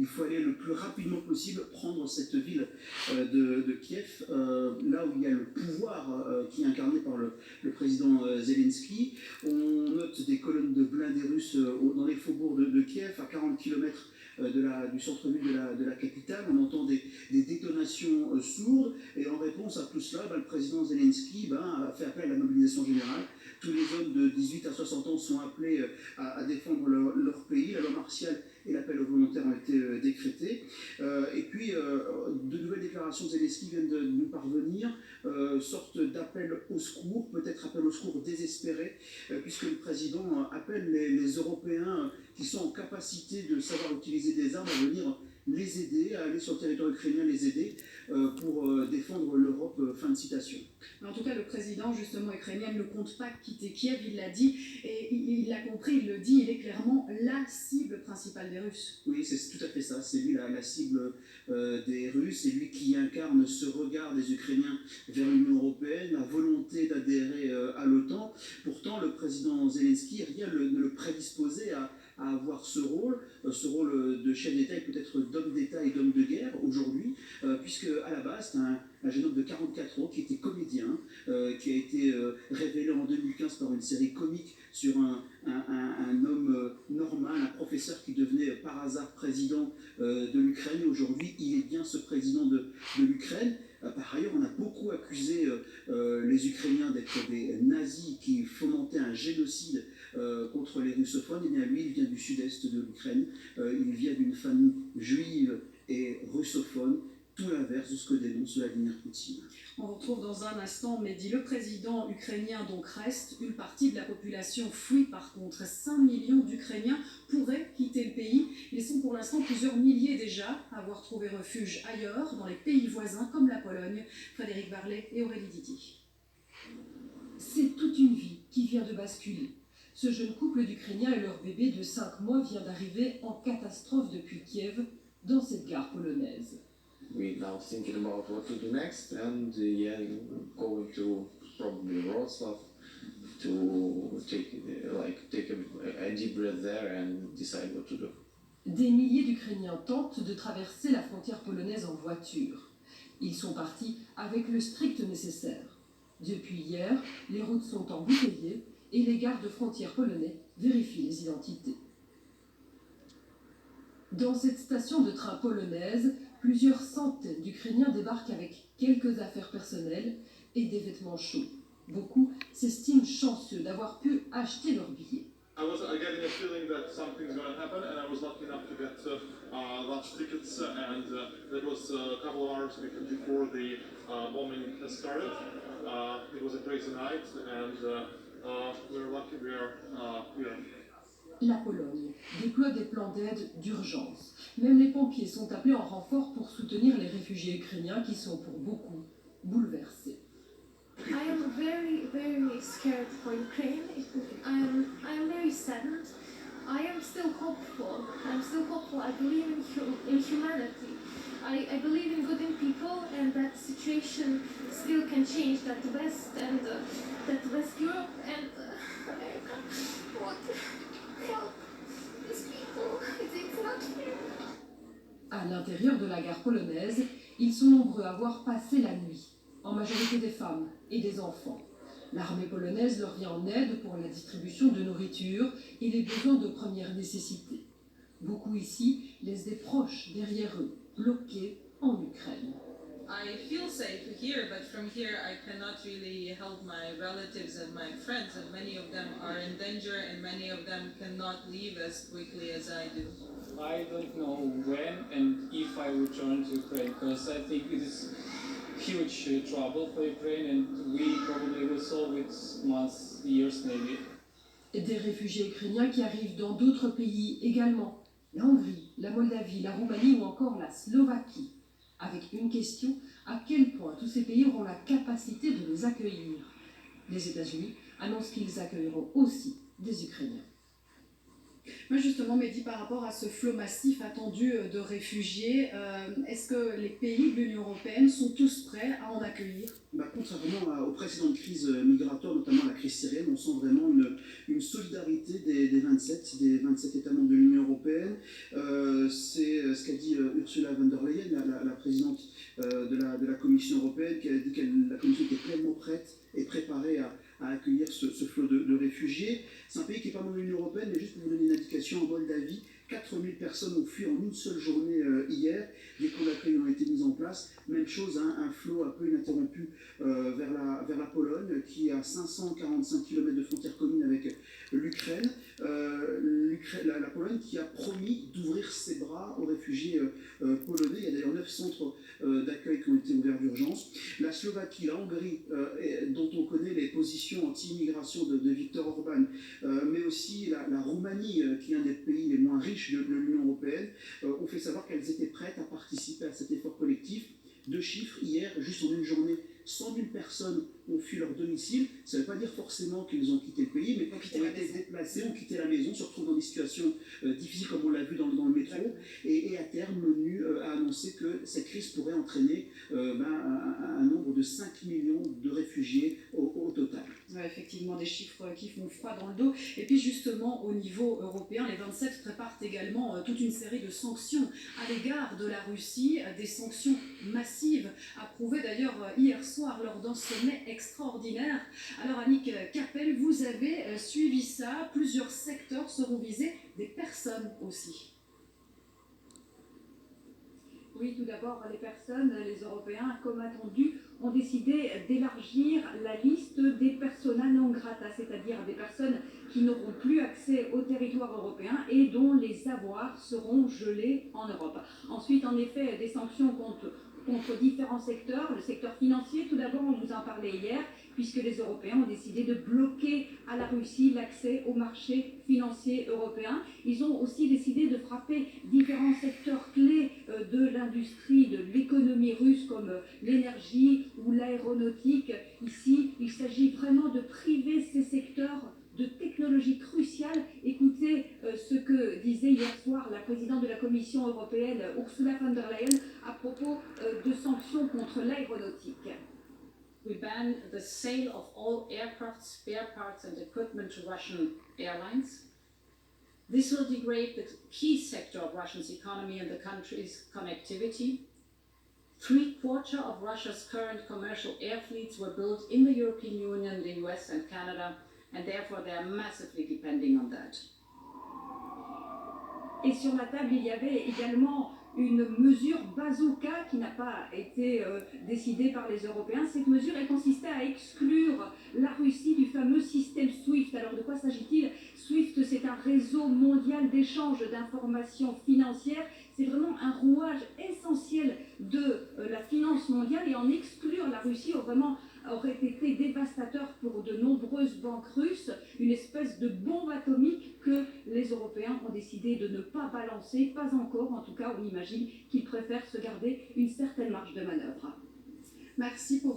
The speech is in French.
il faut aller le plus rapidement possible prendre cette ville de Kiev, là où il y a le pouvoir qui est incarné par le président Zelensky. On note des colonnes de blindés russes dans les faubourgs de Kiev, à 40 km du centre-ville de la capitale. On entend des détonations sourdes, et en réponse à tout cela, le président Zelensky a fait appel à la mobilisation générale. Tous les hommes de 18 à 60 ans sont appelés à défendre leur pays. La loi martiale et l'appel aux volontaires ont été décrétés. Et puis, de nouvelles déclarations de Zelensky viennent de nous parvenir, sorte d'appel au secours, peut-être appel au secours désespéré, puisque le président appelle les Européens qui sont en capacité de savoir utiliser des armes à venir les aider, à aller sur le territoire ukrainien les aider pour défendre l'Europe. Fin de citation. En tout cas, le président justement ukrainien ne compte pas quitter Kiev, il l'a dit, et il l'a compris, il le dit, il est clairement la cible principale des Russes. Oui, c'est tout à fait ça, c'est lui la cible des Russes, c'est lui qui incarne ce regard des Ukrainiens vers l'Union européenne, la volonté d'adhérer à l'OTAN. Pourtant, le président Zelensky, rien ne le prédisposait à avoir ce rôle de chef d'État et peut-être d'homme d'État et d'homme de guerre aujourd'hui, puisque à la base, c'est un jeune homme de 44 ans qui était comédien, qui a été révélé en 2015 par une série comique sur un homme normal, un professeur qui devenait par hasard président de l'Ukraine. Aujourd'hui, il est bien ce président de l'Ukraine. Par ailleurs, on a beaucoup accusé les Ukrainiens d'être des nazis qui fomentaient un génocide contre les russophones. Et bien lui, il vient du sud-est de l'Ukraine. Il vient d'une famille juive et russophone, tout l'inverse de ce que dénonce Vladimir Poutine. On retrouve dans un instant, Mehdi, le président ukrainien donc reste, une partie de la population fuit par contre. 5 millions d'Ukrainiens pourraient quitter le pays. Ils sont pour l'instant plusieurs milliers déjà à avoir trouvé refuge ailleurs, dans les pays voisins comme la Pologne. Frédéric Varlet et Aurélie Didi. C'est toute une vie qui vient de basculer. Ce jeune couple d'Ukrainiens et leur bébé de 5 mois vient d'arriver en catastrophe depuis Kiev, dans cette gare polonaise. We now thinking about what to do next, and going to probably Wrocław to take a deep breath there and decide what to do. Des milliers d'Ukrainiens tentent de traverser la frontière polonaise en voiture. Ils sont partis avec le strict nécessaire. Depuis hier, les routes sont embouteillées et les gardes frontières polonais vérifient les identités. Dans cette station de train polonaise, plusieurs centaines d'Ukrainiens débarquent avec quelques affaires personnelles et des vêtements chauds. Beaucoup s'estiment chanceux d'avoir pu acheter leur billet. I was getting a feeling that something's going to happen, and I was lucky enough to get last tickets, and that was a couple of hours before the bombing has started. It was a crazy night, and we were lucky we are here. La Pologne déploie des plans d'aide d'urgence. Même les pompiers sont appelés en renfort pour soutenir les réfugiés ukrainiens qui sont pour beaucoup bouleversés. I am very, very scared for Ukraine. I am very saddened. I am still hopeful. I believe in humanity. I believe in good in people, and that situation still can change. That West Europe and America want to help these people. It's not fair. À l'intérieur de la gare polonaise, ils sont nombreux à avoir passé la nuit, en majorité des femmes et des enfants. L'armée polonaise leur vient en aide pour la distribution de nourriture et les besoins de première nécessité. Beaucoup ici laissent des proches derrière eux, bloqués en Ukraine. I feel safe here, but from here I cannot really help my relatives and my friends, and many of them are in danger, and many of them cannot leave as quickly as I do. I don't know when and if I will return to Ukraine, because I think it is huge trouble for Ukraine, and we probably will solve it months, years maybe. Des réfugiés ukrainiens qui arrivent dans d'autres pays également, la Hongrie, la Moldavie, la Roumanie ou encore la Slovaquie. Avec une question, à quel point tous ces pays auront la capacité de les accueillir? Les États-Unis annoncent qu'ils accueilleront aussi des Ukrainiens. Moi justement, Mehdi, par rapport à ce flot massif attendu de réfugiés, est-ce que les pays de l'Union européenne sont tous prêts à en accueillir? Contrairement aux précédentes crises migratoires, notamment la crise syrienne, on sent vraiment une solidarité des 27 États membres de l'Union européenne. C'est ce qu'a dit Ursula von der Leyen, la présidente de la Commission européenne, qui a dit que la Commission était pleinement prête et préparée à accueillir ce flot de réfugiés. C'est un pays qui n'est pas membre de l'Union européenne, mais juste pour vous donner une indication, en Moldavie, 4000 personnes ont fui en une seule journée hier. Des camps d'accueil ont été mis en place. Même chose, un flot un peu ininterrompu vers la Pologne, qui a 545 km de frontière commune avec l'Ukraine. La Pologne qui a promis d'ouvrir ses bras aux réfugiés polonais. Il y a d'ailleurs 9 centres d'accueil qui ont été ouverts d'urgence. La Slovaquie, la Hongrie, dont on connaît les positions anti-immigration de Viktor Orban, mais aussi la Roumanie, qui est un des pays les moins riches de l'Union européenne, ont fait savoir qu'elles étaient prêtes à participer à cet effort collectif. 2 chiffres, hier, juste en une journée, 100 000 personnes ont fui leur domicile. Ça ne veut pas dire forcément qu'ils ont quitté le pays, mais ont été déplacés, ont quitté la maison, se retrouvent dans des situations difficiles comme on l'a vu dans le métro. Et à terme, l'ONU a annoncé que cette crise pourrait entraîner un nombre de 5 millions de réfugiés au total. Ouais, effectivement, des chiffres qui font froid dans le dos. Et puis justement, au niveau européen, les 27 préparent également toute une série de sanctions à l'égard de la Russie, des sanctions massives, approuvées d'ailleurs hier soir lors d'un sommet extraordinaire. Alors Annick Capel, vous avez suivi ça, plusieurs secteurs seront visés, des personnes aussi. Oui, tout d'abord, les personnes, les Européens, comme attendu, ont décidé d'élargir la liste des persona non grata, c'est-à-dire des personnes qui n'auront plus accès au territoire européen et dont les avoirs seront gelés en Europe. Ensuite, en effet, des sanctions contre différents secteurs. Le secteur financier, tout d'abord, on vous en parlait hier, puisque les Européens ont décidé de bloquer à la Russie l'accès au marché financier européen. Ils ont aussi décidé de frapper différents secteurs clés de l'industrie, de l'économie russe, comme l'énergie ou l'aéronautique. Ici, il s'agit vraiment de priver ces secteurs de technologies cruciales. Écoutez ce que disait hier soir la présidente de la Commission européenne, Ursula von der Leyen, à propos de sanctions contre l'aéronautique. We ban the sale of all aircraft spare parts and equipment to Russian airlines. This will degrade the key sector of Russia's economy and the country's connectivity. 3/4 of Russia's current commercial air fleets were built in the European Union, the US and Canada, and therefore they are massively depending on that. Et sur la table, il y avait également une mesure bazooka qui n'a pas été décidée par les Européens. Cette mesure, elle consistait à exclure la Russie du fameux système SWIFT. Alors de quoi s'agit-il? SWIFT, c'est un réseau mondial d'échange d'informations financières. C'est vraiment un rouage essentiel de la finance mondiale, et en exclure la Russie aurait été dévastateur pour de nombreuses banques russes, une espèce de bombe atomique que les Européens ont décidé de ne pas balancer, pas encore, en tout cas on imagine qu'ils préfèrent se garder une certaine marge de manœuvre. Merci pour